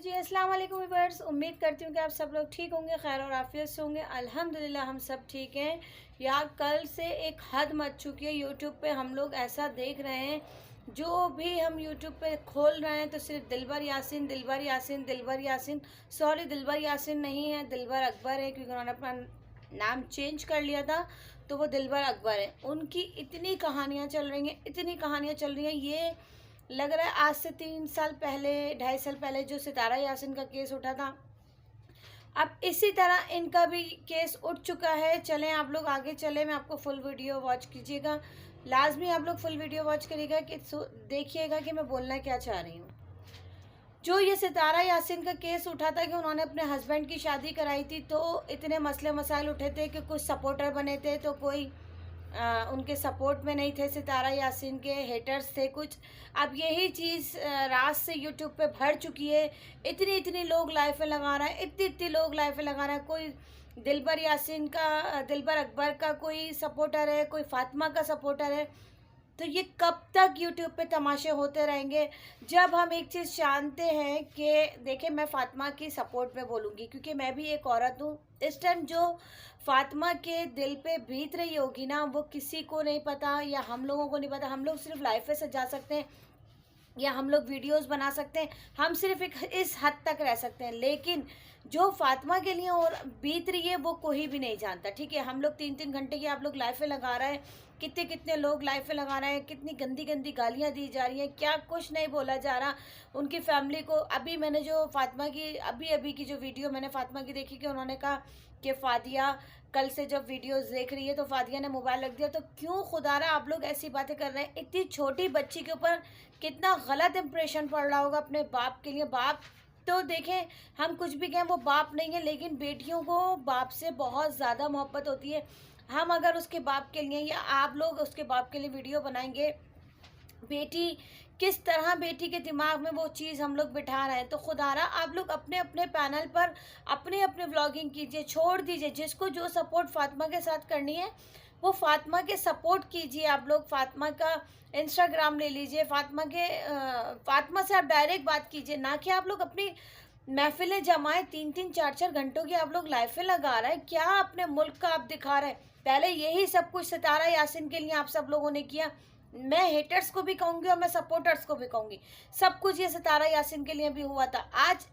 जी अस्सलाम वालेकुम व्यूअर्स। उम्मीद करती हूँ कि आप सब लोग ठीक होंगे, खैर और आफियत से होंगे। अल्हम्दुलिल्लाह हम सब ठीक हैं। यार कल से एक हद मच चुकी है। यूट्यूब पे हम लोग ऐसा देख रहे हैं, जो भी हम यूट्यूब पे खोल रहे हैं तो सिर्फ दिलबर यासीन, दिलबर यासीन, दिलबर यासीन। सॉरी, दिलबर यासीन नहीं है, दिलबर अकबर है, क्योंकि उन्होंने अपना नाम चेंज कर लिया था तो वो दिलबर अकबर है। उनकी इतनी कहानियाँ चल रही हैं, इतनी कहानियाँ चल रही हैं। ये लग रहा है आज से 3 साल पहले, 2.5 साल पहले जो सितारा यासिन का केस उठा था, अब इसी तरह इनका भी केस उठ चुका है। चलें आप लोग आगे चलें, मैं आपको फुल वीडियो वॉच कीजिएगा। लाजमी आप लोग फुल वीडियो वॉच करिएगा कि देखिएगा कि मैं बोलना क्या चाह रही हूँ। जो ये सितारा यासिन का केस उठा था कि उन्होंने अपने हस्बैंड की शादी कराई थी, तो इतने मसले मसाइल उठे थे कि कुछ सपोर्टर बने थे तो कोई उनके सपोर्ट में नहीं थे। सितारा यासिन के हेटर्स थे कुछ। अब यही चीज़ रात से यूट्यूब पे भर चुकी है। इतनी इतनी लोग लाइफे लगा रहे हैं, इतनी इतनी लोग लाइफे लगा रहे हैं। कोई दिलबर यासिन का, दिलबर अकबर का कोई सपोर्टर है, कोई फातिमा का सपोर्टर है। तो ये कब तक यूट्यूब पे तमाशे होते रहेंगे? जब हम एक चीज़ जानते हैं कि देखिए, मैं फातिमा की सपोर्ट में बोलूँगी क्योंकि मैं भी एक औरत हूँ। इस टाइम जो फातिमा के दिल पे बीत रही होगी ना, वो किसी को नहीं पता, या हम लोगों को नहीं पता। हम लोग सिर्फ लाइफ से जा सकते हैं या हम लोग वीडियोस बना सकते हैं, हम सिर्फ एक इस हद तक रह सकते हैं। लेकिन जो फातिमा के लिए और बीत रही है वो कोई भी नहीं जानता। ठीक है, हम लोग 3-3 घंटे की आप लोग लाइफे लगा रहे हैं, कितने कितने लोग लाइफे लगा रहे हैं, कितनी गंदी गंदी गालियां दी जा रही हैं, क्या कुछ नहीं बोला जा रहा उनकी फैमिली को। अभी मैंने जो फातिमा की अभी अभी की जो वीडियो मैंने फातिमा की देखी कि उन्होंने कहा कि फादिया कल से जब वीडियोस देख रही है तो फादिया ने मोबाइल रख दिया। तो क्यों खुदारा आप लोग ऐसी बातें कर रहे हैं? इतनी छोटी बच्ची के ऊपर कितना गलत इंप्रेशन पड़ रहा होगा अपने बाप के लिए। बाप तो देखें, हम कुछ भी कहें वो बाप नहीं है, लेकिन बेटियों को बाप से बहुत ज़्यादा मोहब्बत होती है। हम अगर उसके बाप के लिए या आप लोग उसके बाप के लिए वीडियो बनाएंगे, बेटी किस तरह, बेटी के दिमाग में वो चीज़ हम लोग बिठा रहे हैं। तो खुदारा आप लोग अपने अपने पैनल पर अपने अपने व्लॉगिंग कीजिए, छोड़ दीजिए। जिसको जो सपोर्ट फातिमा के साथ करनी है वो फातिमा के सपोर्ट कीजिए। आप लोग फातिमा का इंस्टाग्राम ले लीजिए, फातिमा से आप डायरेक्ट बात कीजिए, ना कि आप लोग अपनी महफिलें जमाएं। 3-3 4-4 घंटों की आप लोग लाइफें लगा रहे हैं। क्या अपने मुल्क का आप दिखा रहे हैं? पहले यही सब कुछ सितारा यासिन के लिए आप सब लोगों ने किया। मैं हेटर्स को भी कहूँगी और मैं सपोर्टर्स को भी कहूँगी, सब कुछ ये सितारा यासिन के लिए भी हुआ था। आज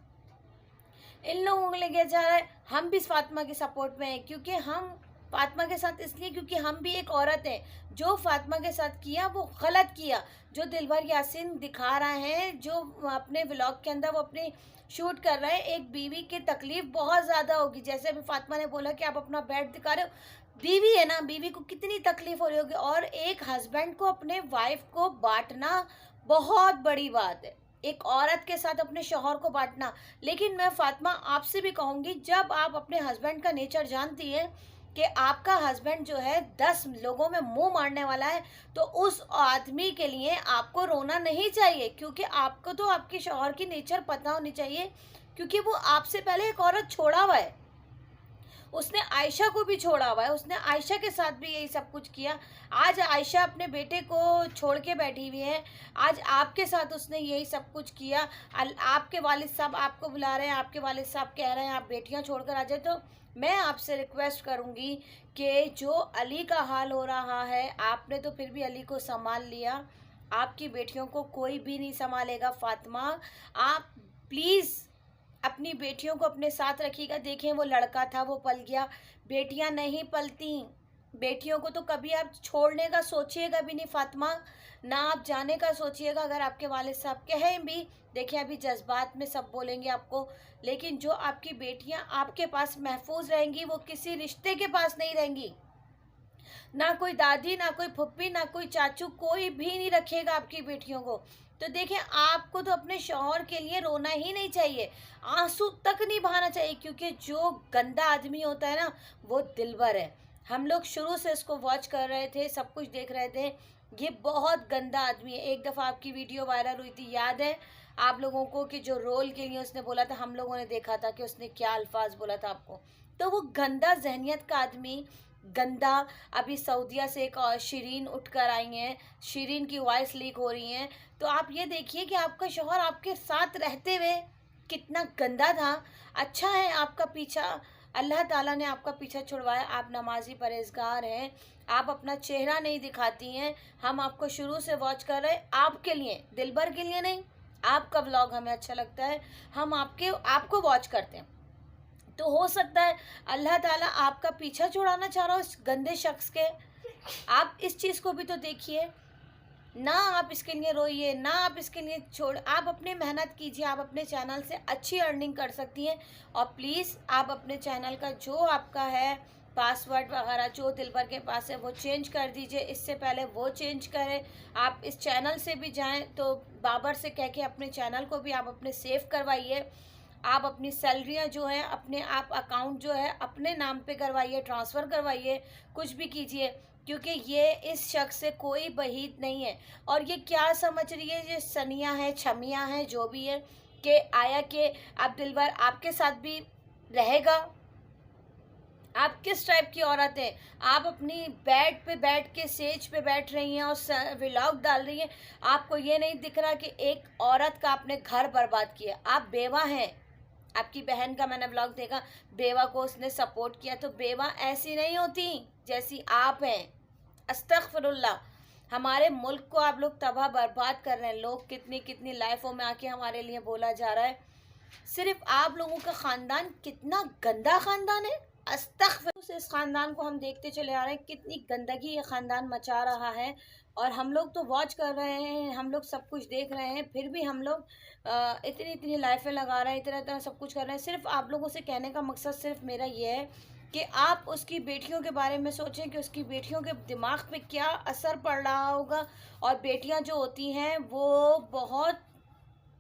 इन लोगों को लेके जा रहा है। हम भी फातिमा के सपोर्ट में हैं, क्योंकि हम फातिमा के साथ इसलिए क्योंकि हम भी एक औरत हैं। जो फातिमा के साथ किया वो गलत किया। जो दिलबर यासिन दिखा रहा है, जो अपने व्लॉग के अंदर वो अपने शूट कर रहे हैं, एक बीवी की तकलीफ बहुत ज़्यादा होगी। जैसे अभी फातिमा ने बोला कि आप अपना बेड दिखा रहे हो, बीवी है ना, बीवी को कितनी तकलीफ हो रही होगी। और एक हस्बैंड को अपने वाइफ को बांटना बहुत बड़ी बात है, एक औरत के साथ अपने शौहर को बांटना। लेकिन मैं फातिमा आपसे भी कहूँगी, जब आप अपने हस्बैंड का नेचर जानती है कि आपका हस्बैंड जो है 10 लोगों में मुंह मारने वाला है, तो उस आदमी के लिए आपको रोना नहीं चाहिए, क्योंकि आपको तो आपके शौहर की नेचर पता होनी चाहिए, क्योंकि वो आपसे पहले एक औरत छोड़ा हुआ है। उसने आयशा को भी छोड़ा हुआ है, उसने आयशा के साथ भी यही सब कुछ किया। आज आयशा अपने बेटे को छोड़ के बैठी हुई है, आज आपके साथ उसने यही सब कुछ किया। आपके वालिद साहब आपको बुला रहे हैं, आपके वालिद साहब कह रहे हैं आप बेटियां छोड़कर आ जाए। तो मैं आपसे रिक्वेस्ट करूंगी कि जो अली का हाल हो रहा है, आपने तो फिर भी अली को संभाल लिया, आपकी बेटियों को कोई भी नहीं संभालेगा। फातिमा, आप प्लीज़ अपनी बेटियों को अपने साथ रखिएगा। देखें, वो लड़का था, वो पल गया, बेटियां नहीं पलती। बेटियों को तो कभी आप छोड़ने का सोचिएगा भी नहीं फातिमा, ना आप जाने का सोचिएगा। अगर आपके वालिद साहब कहें भी, देखिए अभी जज्बात में सब बोलेंगे आपको, लेकिन जो आपकी बेटियां आपके पास महफूज रहेंगी वो किसी रिश्ते के पास नहीं रहेंगी। ना कोई दादी, ना कोई फुप्पी, ना कोई चाचू, कोई भी नहीं रखेगा आपकी बेटियों को। तो देखिए, आपको तो अपने शौहर के लिए रोना ही नहीं चाहिए, आंसू तक नहीं बहाना चाहिए, क्योंकि जो गंदा आदमी होता है ना, वो दिलबर है। हम लोग शुरू से इसको वॉच कर रहे थे, सब कुछ देख रहे थे। ये बहुत गंदा आदमी है। एक दफ़ा आपकी वीडियो वायरल हुई थी, याद है आप लोगों को, कि जो रोल के लिए उसने बोला था, हम लोगों ने देखा था कि उसने क्या अल्फाज बोला था आपको। तो वो गंदा जहनियत का आदमी, गंदा। अभी सऊदीया से एक और शिरीन उठकर आई हैं, शिरीन की वॉइस लीक हो रही हैं। तो आप ये देखिए कि आपका शौहर आपके साथ रहते हुए कितना गंदा था। अच्छा है आपका पीछा, अल्लाह ताला ने आपका पीछा छुड़वाया, आप नमाजी परहेजगार हैं, आप अपना चेहरा नहीं दिखाती हैं। हम आपको शुरू से वॉच कर रहे हैं आपके लिए, दिलबर के लिए नहीं। आपका व्लॉग हमें अच्छा लगता है, हम आपको वॉच करते हैं। तो हो सकता है अल्लाह ताला आपका पीछा छुड़ाना चाह रहा हो इस गंदे शख्स के। आप इस चीज़ को भी तो देखिए ना, आप इसके लिए रोइए ना, आप इसके लिए आप अपनी मेहनत कीजिए, आप अपने चैनल से अच्छी अर्निंग कर सकती हैं। और प्लीज़ आप अपने चैनल का जो आपका है पासवर्ड वगैरह जो दिलबर के पास है वो चेंज कर दीजिए, इससे पहले वो चेंज करें। आप इस चैनल से भी जाएं तो बाबर से कह के अपने चैनल को भी आप अपने सेव करवाइए। आप अपनी सैलरियां जो है अपने आप अकाउंट जो है अपने नाम पे करवाइए, ट्रांसफ़र करवाइए, कुछ भी कीजिए, क्योंकि ये इस शख्स से कोई बहीत नहीं है। और ये क्या समझ रही है, ये सनिया है, छमिया है, जो भी है, कि आया कि अब दिलबर आपके साथ भी रहेगा। आप किस टाइप की औरत हैं? आप अपनी बेड पे बैठ के सेज पे बैठ रही हैं और व्लॉग डाल रही हैं। आपको ये नहीं दिख रहा कि एक औरत का आपने घर बर्बाद किया। आप बेवा हैं। आपकी बहन का मैंने व्लॉग देखा, बेवा को उसने सपोर्ट किया। तो बेवा ऐसी नहीं होती जैसी आप हैं। अस्तगफिरुल्लाह। हमारे मुल्क को आप लोग तबाह बर्बाद कर रहे हैं। लोग कितनी कितनी लाइफों में आके हमारे लिए बोला जा रहा है। सिर्फ आप लोगों का ख़ानदान कितना गंदा ख़ानदान है। अस्तगफिरुल्लाह। इस ख़ानदान को हम देखते चले आ रहे हैं, कितनी गंदगी ये ख़ानदान मचा रहा है। और हम लोग तो वॉच कर रहे हैं, हम लोग सब कुछ देख रहे हैं, फिर भी हम लोग इतनी इतनी लाइफें लगा रहे हैं, इतना इतना सब कुछ कर रहे हैं। सिर्फ आप लोगों से कहने का मकसद सिर्फ मेरा ये है कि आप उसकी बेटियों के बारे में सोचें कि उसकी बेटियों के दिमाग पे क्या असर पड़ रहा होगा। और बेटियां जो होती हैं वो बहुत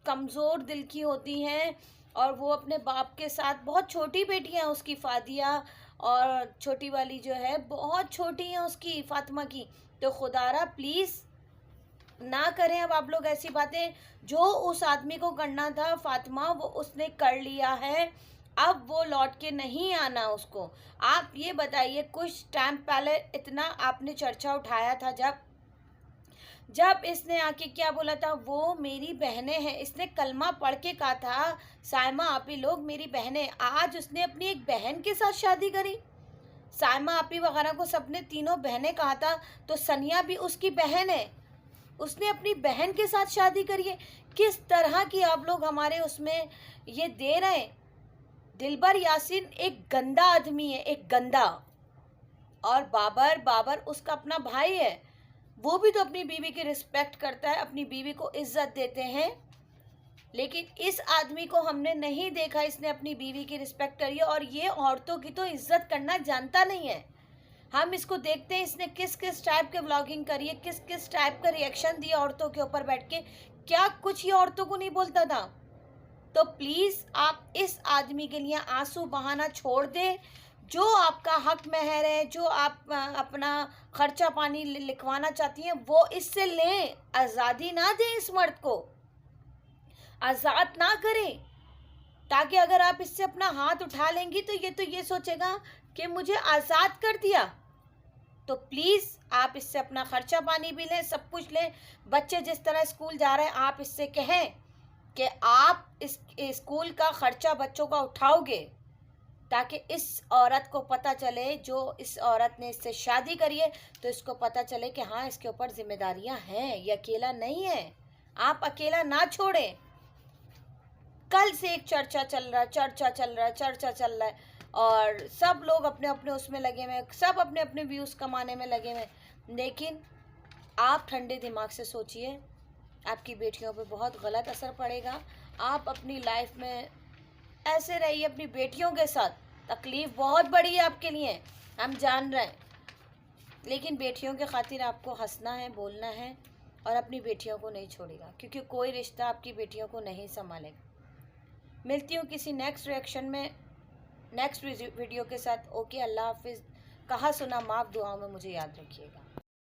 कमज़ोर दिल की होती हैं, और वो अपने बाप के साथ, बहुत छोटी बेटी हैं उसकी फ़ादिया, और छोटी वाली जो है बहुत छोटी है उसकी फ़ातिमा की। तो खुदारा प्लीज़ ना करें अब आप लोग ऐसी बातें। जो उस आदमी को करना था फ़ातिमा, वो उसने कर लिया है, अब वो लौट के नहीं आना उसको। आप ये बताइए, कुछ टाइम पहले इतना आपने चर्चा उठाया था जब इसने आके क्या बोला था, वो मेरी बहनें हैं। इसने कलमा पढ़ के कहा था, साइमा आपी लोग मेरी बहनें। आज उसने अपनी एक बहन के साथ शादी करी। साइमा आपी वगैरह को सबने तीनों बहनें कहा था, तो सनिया भी उसकी बहन है। उसने अपनी बहन के साथ शादी करी है। किस तरह की आप लोग हमारे उसमें ये दे रहे हैं। दिलबर यासीन एक गंदा आदमी है, एक गंदा। और बाबर उसका अपना भाई है, वो भी तो अपनी बीवी की रिस्पेक्ट करता है, अपनी बीवी को इज्जत देते हैं। लेकिन इस आदमी को हमने नहीं देखा इसने अपनी बीवी की रिस्पेक्ट करी है, और ये औरतों की तो इज्जत करना जानता नहीं है। हम इसको देखते हैं इसने किस किस टाइप के व्लॉगिंग करी है, किस किस टाइप का रिएक्शन दिया औरतों के ऊपर बैठ के। क्या कुछ ये औरतों को नहीं बोलता था। तो प्लीज़ आप इस आदमी के लिए आंसू बहाना छोड़ दें। जो आपका हक महर है, जो आप अपना खर्चा पानी लिखवाना चाहती हैं, वो इससे लें। आज़ादी ना दें इस मर्द को, आज़ाद ना करें, ताकि अगर आप इससे अपना हाथ उठा लेंगी तो ये सोचेगा कि मुझे आज़ाद कर दिया। तो प्लीज़ आप इससे अपना खर्चा पानी भी लें, सब कुछ लें। बच्चे जिस तरह स्कूल जा रहे हैं, आप इससे कहें कि आप इस स्कूल का खर्चा बच्चों का उठाओगे, ताकि इस औरत को पता चले, जो इस औरत ने इससे शादी करी है, तो इसको पता चले कि हाँ इसके ऊपर जिम्मेदारियां हैं, ये अकेला नहीं है। आप अकेला ना छोड़ें। कल से एक चर्चा चल रहा है, और सब लोग अपने अपने उसमें लगे हुए हैं, सब अपने अपने व्यूज़ कमाने में लगे हुए हैं। लेकिन आप ठंडे दिमाग से सोचिए, आपकी बेटियों पे बहुत गलत असर पड़ेगा। आप अपनी लाइफ में ऐसे रहिए अपनी बेटियों के साथ। तकलीफ़ बहुत बड़ी है आपके लिए, हम जान रहे हैं, लेकिन बेटियों के खातिर आपको हंसना है, बोलना है, और अपनी बेटियों को नहीं छोड़ेगा, क्योंकि कोई रिश्ता आपकी बेटियों को नहीं संभालेगा। मिलती हूँ किसी नेक्स्ट रिएक्शन में, नेक्स्ट वीडियो के साथ। ओके, अल्लाह हाफिज़। कहा सुना माफ़, दुआओं में मुझे याद रखिएगा।